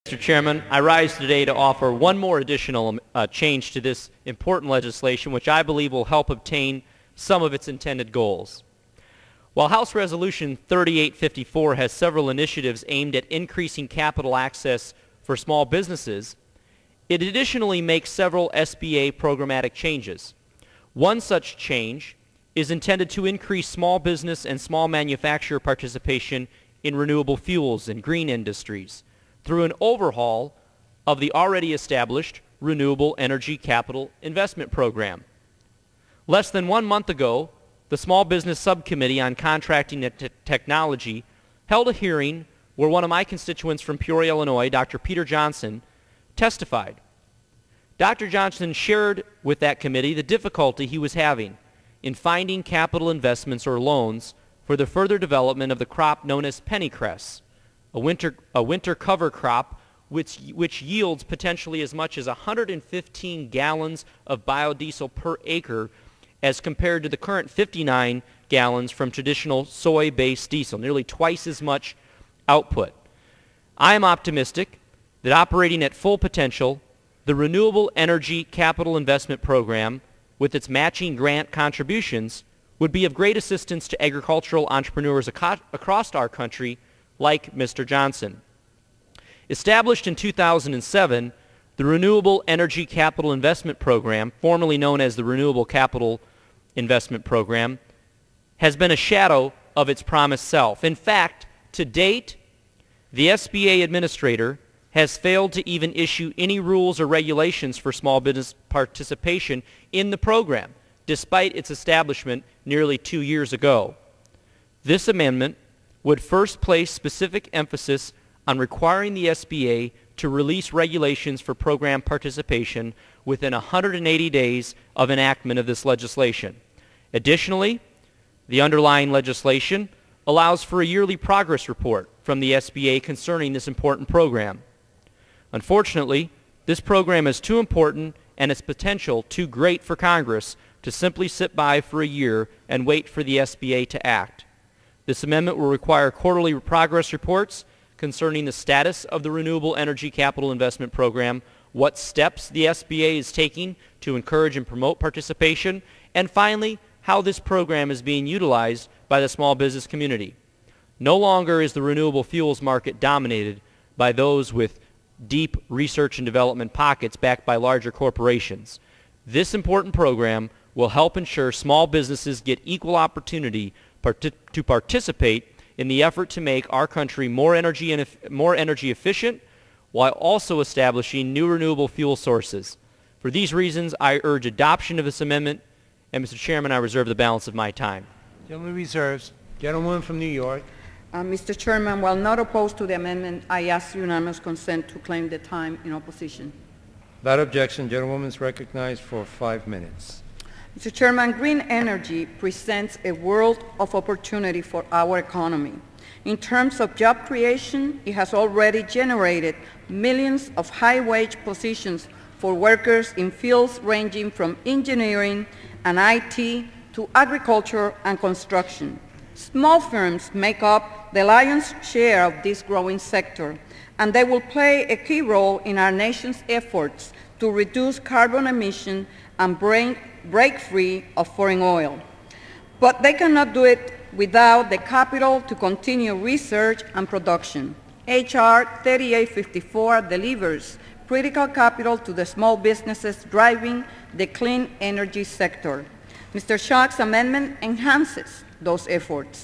Mr. Chairman, I rise today to offer one more additional change to this important legislation, which I believe will help obtain some of its intended goals. While House Resolution 3854 has several initiatives aimed at increasing capital access for small businesses, it additionally makes several SBA programmatic changes. One such change is intended to increase small business and small manufacturer participation in renewable fuels and green industries through an overhaul of the already established Renewable Energy Capital Investment Program. Less than 1 month ago, the Small Business Subcommittee on Contracting and Technology held a hearing where one of my constituents from Peoria, Illinois, Dr. Peter Johnson, testified. Dr. Johnson shared with that committee the difficulty he was having in finding capital investments or loans for the further development of the crop known as pennycress, a winter cover crop which yields potentially as much as 115 gallons of biodiesel per acre as compared to the current 59 gallons from traditional soy-based diesel, nearly twice as much output. I am optimistic that operating at full potential, the Renewable Energy Capital Investment Program, with its matching grant contributions, would be of great assistance to agricultural entrepreneurs across our country like Mr. Johnson. Established in 2007, the Renewable Energy Capital Investment Program, formerly known as the Renewable Capital Investment Program, has been a shadow of its promised self. In fact, to date, the SBA administrator has failed to even issue any rules or regulations for small business participation in the program, despite its establishment nearly 2 years ago. This amendment would first place specific emphasis on requiring the SBA to release regulations for program participation within 180 days of enactment of this legislation. Additionally, the underlying legislation allows for a yearly progress report from the SBA concerning this important program. Unfortunately, this program is too important and its potential too great for Congress to simply sit by for a year and wait for the SBA to act. This amendment will require quarterly progress reports concerning the status of the Renewable Energy Capital Investment Program, what steps the SBA is taking to encourage and promote participation, and finally, how this program is being utilized by the small business community. No longer is the renewable fuels market dominated by those with deep research and development pockets backed by larger corporations. This important program will help ensure small businesses get equal opportunity to participate in the effort to make our country more energy efficient while also establishing new renewable fuel sources. For these reasons, I urge adoption of this amendment, and Mr. Chairman, I reserve the balance of my time. Gentleman reserves. Gentleman from New York. Mr. Chairman, while not opposed to the amendment, I ask unanimous consent to claim the time in opposition. Without objection, gentlewoman is recognized for 5 minutes. Mr. Chairman, green energy presents a world of opportunity for our economy. In terms of job creation, it has already generated millions of high-wage positions for workers in fields ranging from engineering and IT to agriculture and construction. Small firms make up the lion's share of this growing sector, and they will play a key role in our nation's efforts to reduce carbon emission and break free of foreign oil. But they cannot do it without the capital to continue research and production. H.R. 3854 delivers critical capital to the small businesses driving the clean energy sector. Mr. Schock's amendment enhances those efforts.